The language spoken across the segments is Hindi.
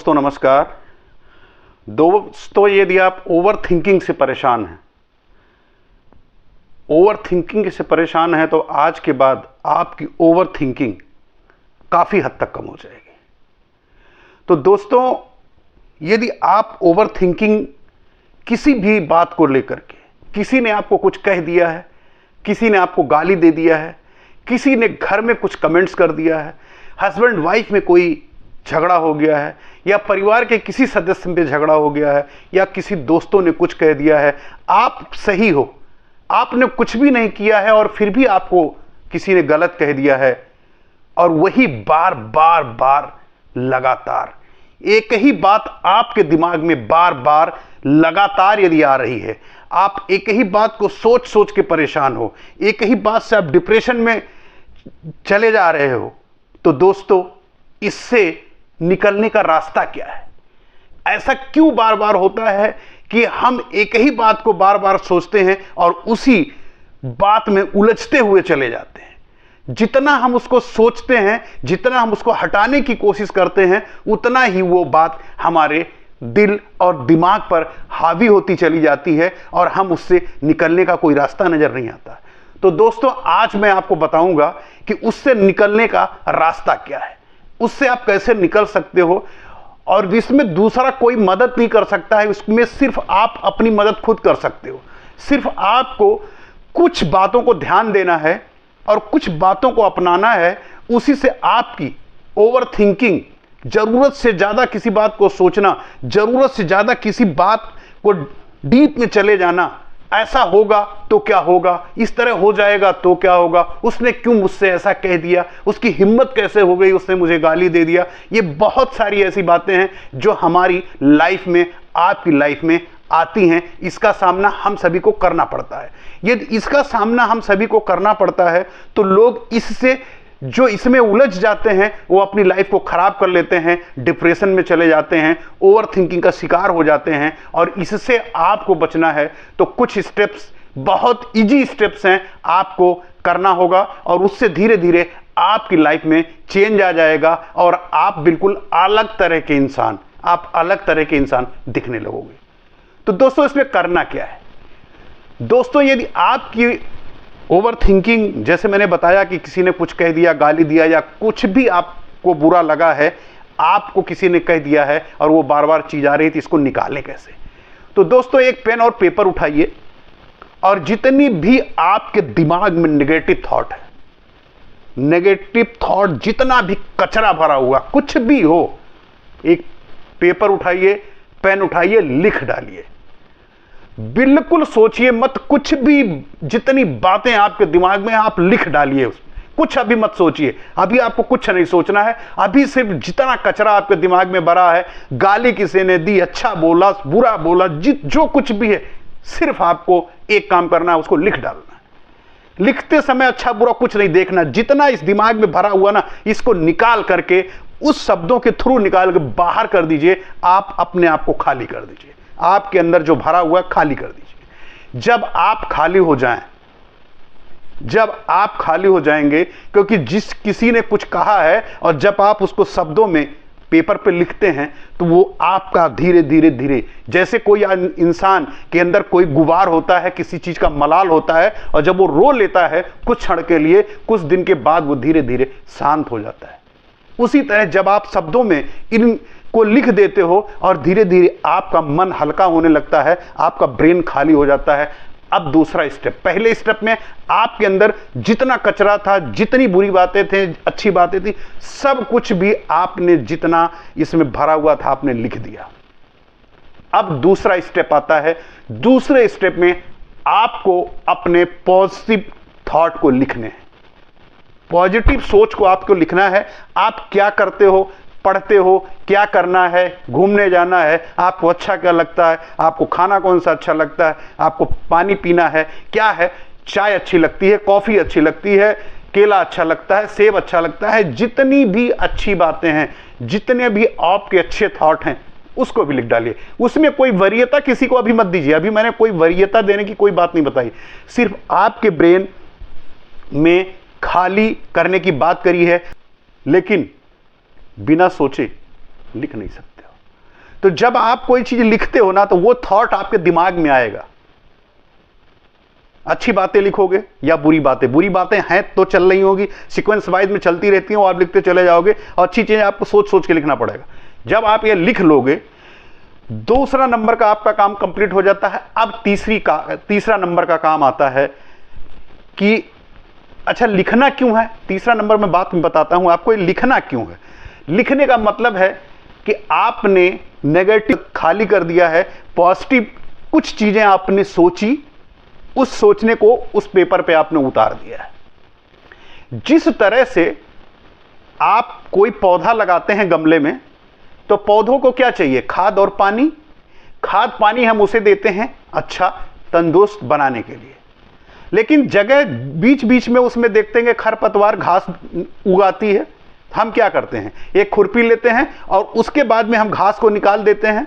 दोस्तों नमस्कार। दोस्तों, यदि आप ओवर थिंकिंग से परेशान हैं, तो आज के बाद आपकी ओवर थिंकिंग काफ़ी हद तक कम हो जाएगी। तो दोस्तों, यदि आप ओवर थिंकिंग किसी भी बात को लेकर के, किसी ने आपको कुछ कह दिया है, किसी ने आपको गाली दे दिया है, किसी ने घर में कुछ कमेंट्स कर दिया है, हस्बैंड वाइफ में कोई झगड़ा हो गया है, या परिवार के किसी सदस्य में झगड़ा हो गया है, या किसी दोस्तों ने कुछ कह दिया है, आप सही हो, आपने कुछ भी नहीं किया है और फिर भी आपको किसी ने गलत कह दिया है, और वही बार बार बार लगातार एक ही बात आपके दिमाग में बार बार लगातार यदि आ रही है, आप एक ही बात को सोच सोच के परेशान हो, एक ही बात से आप डिप्रेशन में चले जा रहे हो, तो दोस्तों इससे निकलने का रास्ता क्या है? ऐसा क्यों बार बार होता है कि हम एक ही बात को बार बार सोचते हैं और उसी बात में उलझते हुए चले जाते हैं? जितना हम उसको सोचते हैं, जितना हम उसको हटाने की कोशिश करते हैं, उतना ही वो बात हमारे दिल और दिमाग पर हावी होती चली जाती है और हम उससे निकलने का कोई रास्ता नजर नहीं आता। तो दोस्तों, आज मैं आपको बताऊंगा कि उससे निकलने का रास्ता क्या है, उससे आप कैसे निकल सकते हो, और इसमें दूसरा कोई मदद नहीं कर सकता है, उसमें सिर्फ आप अपनी मदद खुद कर सकते हो। सिर्फ आपको कुछ बातों को ध्यान देना है और कुछ बातों को अपनाना है, उसी से आपकी ओवर थिंकिंग, जरूरत से ज्यादा किसी बात को सोचना, जरूरत से ज्यादा किसी बात को डीप में चले जाना, ऐसा होगा तो क्या होगा, इस तरह हो जाएगा तो क्या होगा, उसने क्यों मुझसे ऐसा कह दिया, उसकी हिम्मत कैसे हो गई, उसने मुझे गाली दे दिया। ये बहुत सारी ऐसी बातें हैं जो हमारी लाइफ में, आपकी लाइफ में आती हैं। इसका सामना हम सभी को करना पड़ता है। यदि इसका सामना हम सभी को करना पड़ता है तो लोग इससे जो इसमें उलझ जाते हैं वो अपनी लाइफ को खराब कर लेते हैं, डिप्रेशन में चले जाते हैं, ओवर थिंकिंग का शिकार हो जाते हैं। और इससे आपको बचना है तो कुछ स्टेप्स, बहुत इजी स्टेप्स हैं, आपको करना होगा, और उससे धीरे धीरे आपकी लाइफ में चेंज आ जाएगा और आप बिल्कुल अलग तरह के इंसान, आप अलग तरह के इंसान दिखने लगोगे। तो दोस्तों, इसमें करना क्या है? दोस्तों, यदि आपकी ओवर थिंकिंग, जैसे मैंने बताया कि किसी ने कुछ कह दिया, गाली दिया, या कुछ भी आपको बुरा लगा है, आपको किसी ने कह दिया है और वो बार बार चीज आ रही थी, इसको निकालें कैसे? तो दोस्तों, एक पेन और पेपर उठाइए और जितनी भी आपके दिमाग में नेगेटिव थॉट है, नेगेटिव थॉट, जितना भी कचरा भरा हुआ कुछ भी हो, एक पेपर उठाइए, पेन उठाइए, लिख डालिए। बिल्कुल सोचिए मत, कुछ भी, जितनी बातें आपके दिमाग में आप लिख डालिए। कुछ अभी मत सोचिए, अभी आपको कुछ नहीं सोचना है। अभी सिर्फ जितना कचरा आपके दिमाग में भरा है, गाली किसी ने दी, अच्छा बोला, बुरा बोला, जो कुछ भी है, सिर्फ आपको एक काम करना है, उसको लिख डालना है। लिखते समय अच्छा बुरा कुछ नहीं देखना, जितना इस दिमाग में भरा हुआ ना, इसको निकाल करके, उस शब्दों के थ्रू निकाल के बाहर कर दीजिए। आप अपने आप को खाली कर दीजिए, आपके अंदर जो भरा हुआ है खाली कर दीजिए। जब आप खाली हो जाएं, जब आप खाली हो जाएंगे, क्योंकि जिस किसी ने कुछ कहा है और जब आप उसको शब्दों में पेपर पे लिखते हैं तो वो आपका धीरे धीरे धीरे, जैसे कोई इंसान के अंदर कोई गुबार होता है, किसी चीज का मलाल होता है, और जब वो रो लेता है कुछ क्षण के लिए, कुछ दिन के बाद वो धीरे धीरे शांत हो जाता है। उसी तरह जब आप शब्दों में इन को लिख देते हो और धीरे धीरे आपका मन हल्का होने लगता है, आपका ब्रेन खाली हो जाता है। अब दूसरा स्टेप, पहले स्टेप में आपके अंदर जितना कचरा था, जितनी बुरी बातें थे, अच्छी बातें थी, सब कुछ भी आपने जितना इसमें भरा हुआ था आपने लिख दिया। अब दूसरा स्टेप आता है। दूसरे स्टेप में आपको अपने पॉजिटिव थॉट को लिखने हैं, पॉजिटिव सोच को आपको लिखना है। आप क्या करते हो, पढ़ते हो, क्या करना है, घूमने जाना है, आपको अच्छा क्या लगता है, आपको खाना कौन सा अच्छा लगता है, आपको पानी पीना है, क्या है, चाय अच्छी लगती है, कॉफी अच्छी लगती है, केला अच्छा लगता है, सेब अच्छा लगता है, जितनी भी अच्छी बातें हैं, जितने भी आपके अच्छे थॉट हैं, उसको भी लिख डालिए। उसमें कोई वरीयता किसी को अभी मत दीजिए, अभी मैंने कोई वरीयता देने की कोई बात नहीं बताई, सिर्फ आपके ब्रेन में खाली करने की बात करी है, लेकिन बिना सोचे लिख नहीं सकते हो। तो जब आप कोई चीज लिखते हो ना, तो वो थॉट आपके दिमाग में आएगा। अच्छी बातें लिखोगे या बुरी बातें हैं तो चल रही होगी, सीक्वेंस वाइज में चलती रहती हैं, और आप लिखते चले जाओगे, और अच्छी चीजें आपको सोच सोच के लिखना पड़ेगा। जब आप ये लिख लोगे, दूसरा नंबर का आपका काम कंप्लीट हो जाता है। अब तीसरा नंबर का काम आता है कि अच्छा लिखना क्यों है। तीसरा नंबर में बात बताता हूं आपको, लिखना क्यों है। लिखने का मतलब है कि आपने नेगेटिव खाली कर दिया है, पॉजिटिव कुछ चीजें आपने सोची, उस सोचने को उस पेपर पे आपने उतार दिया है। जिस तरह से आप कोई पौधा लगाते हैं गमले में, तो पौधों को क्या चाहिए, खाद और पानी। खाद पानी हम उसे देते हैं अच्छा तंदुरुस्त बनाने के लिए, लेकिन जगह बीच बीच में उसमें देखते हैं खरपतवार घास उगाती है। हम क्या करते हैं, एक खुरपी लेते हैं और उसके बाद में हम घास को निकाल देते हैं,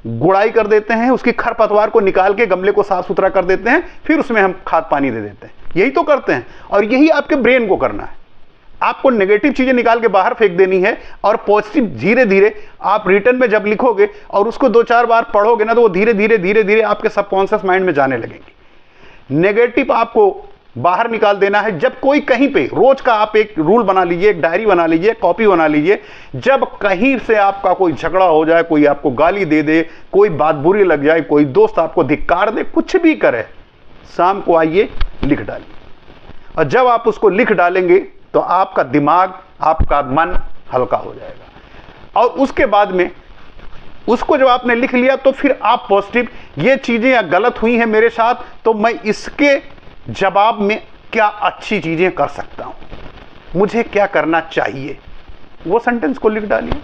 गुड़ाई कर देते हैं, उसकी खरपतवार को निकाल के गमले को साफ सुथरा कर देते हैं, फिर उसमें हम खाद पानी दे देते हैं। यही तो करते हैं, और यही आपके ब्रेन को करना है। आपको नेगेटिव चीजें निकाल के बाहर फेंक देनी है, और पॉजिटिव धीरे धीरे आप रिटर्न में जब लिखोगे और उसको 2-4 बार पढ़ोगे ना, तो वो धीरे धीरे आपके सबकॉन्शियस माइंड में जाने लगेंगी। नेगेटिव आपको बाहर निकाल देना है। जब कोई कहीं पे, रोज का आप एक रूल बना लीजिए, एक डायरी बना लीजिए, कॉपी बना लीजिए, जब कहीं से आपका कोई झगड़ा हो जाए, कोई आपको गाली दे दे, कोई बात बुरी लग जाए, कोई दोस्त आपको धिक्कार दे, कुछ भी करे, शाम को आइए लिख डालिए। और जब आप उसको लिख डालेंगे तो आपका दिमाग, आपका मन हल्का हो जाएगा। और उसके बाद में उसको जब आपने लिख लिया, तो फिर आप पॉजिटिव, ये चीजें गलत हुई हैं मेरे साथ, तो मैं इसके जवाब में क्या अच्छी चीजें कर सकता हूं, मुझे क्या करना चाहिए, वो सेंटेंस को लिख डालिए।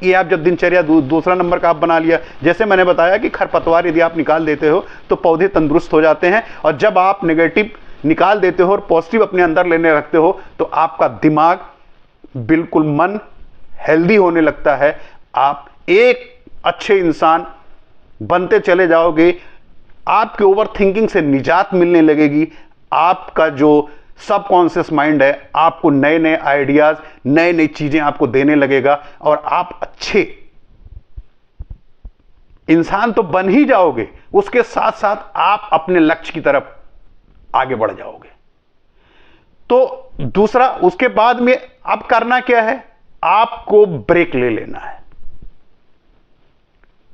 ये आप जब दिनचर्या दूसरा नंबर का आप बना लिया, जैसे मैंने बताया कि खरपतवार यदि आप निकाल देते हो तो पौधे तंदुरुस्त हो जाते हैं, और जब आप नेगेटिव निकाल देते हो और पॉजिटिव अपने अंदर लेने रखते हो, तो आपका दिमाग बिल्कुल, मन हेल्दी होने लगता है। आप एक अच्छे इंसान बनते चले जाओगे, आपके ओवर थिंकिंग से निजात मिलने लगेगी। आपका जो सबकॉन्शियस माइंड है आपको नए नए आइडियाज, नई नई चीजें आपको देने लगेगा, और आप अच्छे इंसान तो बन ही जाओगे, उसके साथ साथ आप अपने लक्ष्य की तरफ आगे बढ़ जाओगे। तो दूसरा, उसके बाद में अब करना क्या है, आपको ब्रेक ले लेना है।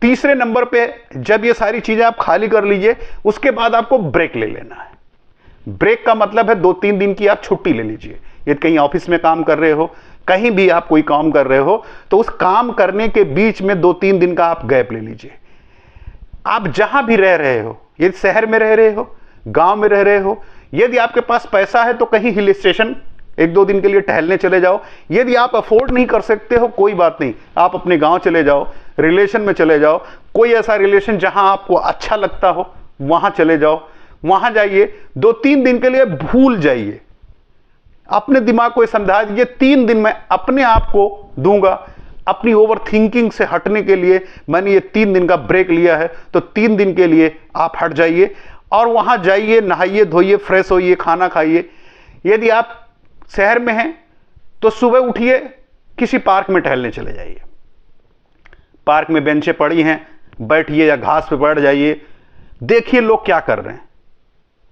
तीसरे नंबर पे जब ये सारी चीजें आप खाली कर लीजिए, उसके बाद आपको ब्रेक ले लेना है। ब्रेक का मतलब है 2-3 दिन की आप छुट्टी ले लीजिए। ये कहीं ऑफिस में काम कर रहे हो, कहीं भी आप कोई काम कर रहे हो, तो उस काम करने के बीच में 2-3 दिन का आप गैप ले लीजिए। आप जहां भी रह रहे हो, यदि शहर में रह रहे हो, गांव में रह रहे हो, यदि आपके पास पैसा है तो कहीं हिल स्टेशन 1-2 दिन के लिए टहलने चले जाओ। यदि आप अफोर्ड नहीं कर सकते हो, कोई बात नहीं, आप अपने गांव चले जाओ, रिलेशन में चले जाओ, कोई ऐसा रिलेशन जहां आपको अच्छा लगता हो वहां चले जाओ, वहां जाइए, 2-3 दिन के लिए भूल जाइए। अपने दिमाग को समझा दीजिए 3 दिन मैं अपने आप को दूंगा, अपनी ओवर थिंकिंग से हटने के लिए मैंने ये 3 दिन का ब्रेक लिया है। तो 3 दिन के लिए आप हट जाइए, और वहां जाइए, नहाइए धोइए, फ्रेश होइए, खाना खाइए। यदि आप शहर में हैं तो सुबह उठिए, किसी पार्क में टहलने चले जाइए। पार्क में बेंचें पड़ी हैं, बैठिए या घास पे बैठ जाइए, देखिए लोग क्या कर रहे हैं,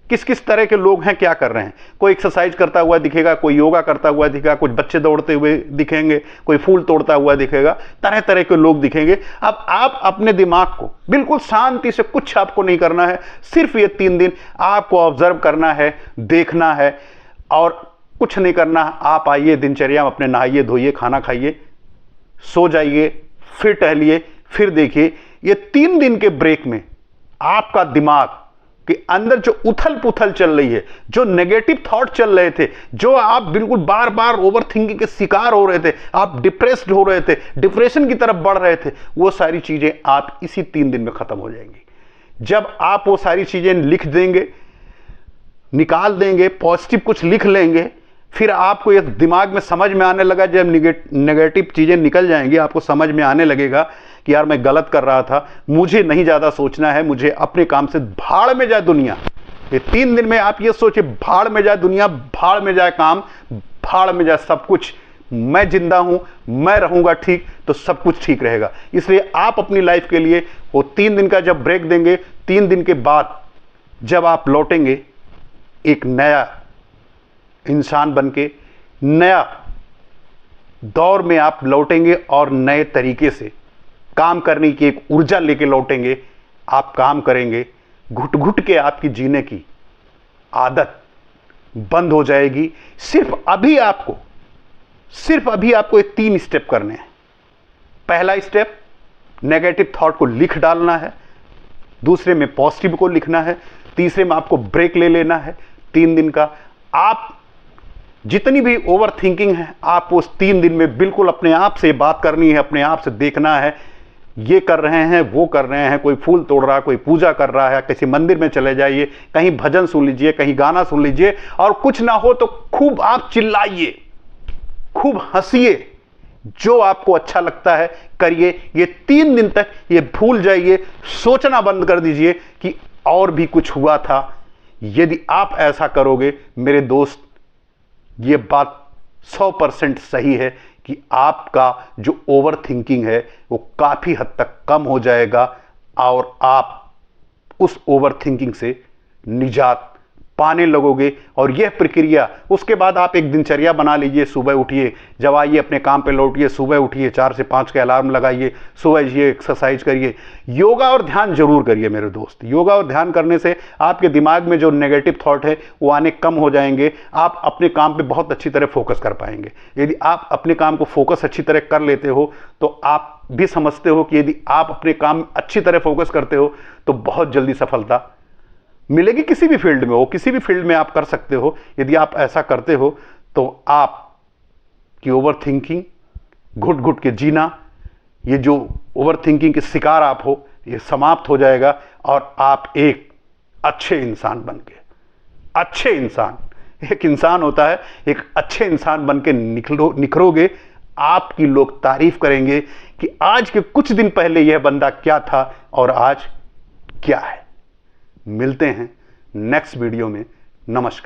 किस किस तरह के लोग हैं, क्या कर रहे हैं। कोई एक्सरसाइज करता हुआ दिखेगा, कोई योगा करता हुआ दिखेगा, कुछ बच्चे दौड़ते हुए दिखेंगे, कोई फूल तोड़ता हुआ दिखेगा, तरह तरह के लोग दिखेंगे। अब आप अपने दिमाग को बिल्कुल शांति से, कुछ आपको नहीं करना है, सिर्फ ये 3 दिन आपको ऑब्जर्व करना है, देखना है, और कुछ नहीं करना। आप आइए दिनचर्या में अपने, नहाइए धोइए, खाना खाइए, सो जाइए, फिर टहलिए, फिर देखिए। ये 3 दिन के ब्रेक में आपका दिमाग के अंदर जो उथल पुथल चल रही है, जो नेगेटिव थॉट चल रहे थे, जो आप बिल्कुल बार बार ओवर थिंकिंग के शिकार हो रहे थे, आप डिप्रेस्ड हो रहे थे, डिप्रेशन की तरफ बढ़ रहे थे, वो सारी चीजें आप इसी 3 दिन में खत्म हो जाएंगी। जब आप वो सारी चीजें लिख देंगे, निकाल देंगे, पॉजिटिव कुछ लिख लेंगे, फिर आपको ये दिमाग में समझ में आने लगा, जब नेगेटिव चीजें निकल जाएंगी, आपको समझ में आने लगेगा कि यार मैं गलत कर रहा था, मुझे नहीं ज्यादा सोचना है, मुझे अपने काम से, भाड़ में जाए दुनिया। ये 3 दिन में आप ये सोचिए, भाड़ में जाए दुनिया, भाड़ में जाए काम, भाड़ में जाए सब कुछ, मैं जिंदा हूं, मैं रहूंगा ठीक, तो सब कुछ ठीक रहेगा। इसलिए आप अपनी लाइफ के लिए वो 3 दिन का जब ब्रेक देंगे, 3 दिन के बाद जब आप लौटेंगे एक नया इंसान बनके, नया दौर में आप लौटेंगे और नए तरीके से काम करने की एक ऊर्जा लेके लौटेंगे। आप काम करेंगे, घुट घुट के आपकी जीने की आदत बंद हो जाएगी। सिर्फ अभी आपको ये 3 स्टेप करने हैं। पहला स्टेप, नेगेटिव थॉट को लिख डालना है। दूसरे में पॉजिटिव को लिखना है। तीसरे में आपको ब्रेक ले लेना है 3 दिन का। आप जितनी भी ओवर थिंकिंग है, आप उस 3 दिन में बिल्कुल अपने आप से बात करनी है, अपने आप से देखना है, ये कर रहे हैं, वो कर रहे हैं, कोई फूल तोड़ रहा है, कोई पूजा कर रहा है, किसी मंदिर में चले जाइए, कहीं भजन सुन लीजिए, कहीं गाना सुन लीजिए, और कुछ ना हो तो खूब आप चिल्लाइए, खूब हंसिए, जो आपको अच्छा लगता है करिए। ये 3 दिन तक ये भूल जाइए, सोचना बंद कर दीजिए कि और भी कुछ हुआ था। यदि आप ऐसा करोगे मेरे दोस्त, ये बात 100% सही है कि आपका जो ओवर थिंकिंग है वो काफ़ी हद तक कम हो जाएगा और आप उस ओवर थिंकिंग से निजात पाने लगोगे। और यह प्रक्रिया, उसके बाद आप एक दिनचर्या बना लीजिए। सुबह उठिए, जब आइए अपने काम पे लौटिए, सुबह उठिए, 4 से 5 के अलार्म लगाइए, सुबह जाइए, एक्सरसाइज करिए, योगा और ध्यान जरूर करिए मेरे दोस्त। योगा और ध्यान करने से आपके दिमाग में जो नेगेटिव थॉट है वो आने कम हो जाएंगे। आप अपने काम पे बहुत अच्छी तरह फोकस कर पाएंगे। यदि आप अपने काम को फोकस अच्छी तरह कर लेते हो तो आप भी समझते हो कि यदि आप अपने काम अच्छी तरह फोकस करते हो तो बहुत जल्दी सफलता मिलेगी। किसी भी फील्ड में हो, किसी भी फील्ड में आप कर सकते हो। यदि आप ऐसा करते हो तो आप की ओवर थिंकिंग, घुट घुट के जीना, ये जो ओवर थिंकिंग के शिकार आप हो, ये समाप्त हो जाएगा और आप एक अच्छे इंसान बन के, अच्छे इंसान, एक इंसान होता है, एक अच्छे इंसान बन के निखरोगे। आपकी लोग तारीफ करेंगे कि आज के कुछ दिन पहले यह बंदा क्या था और आज क्या है। मिलते हैं नेक्स्ट वीडियो में। नमस्कार।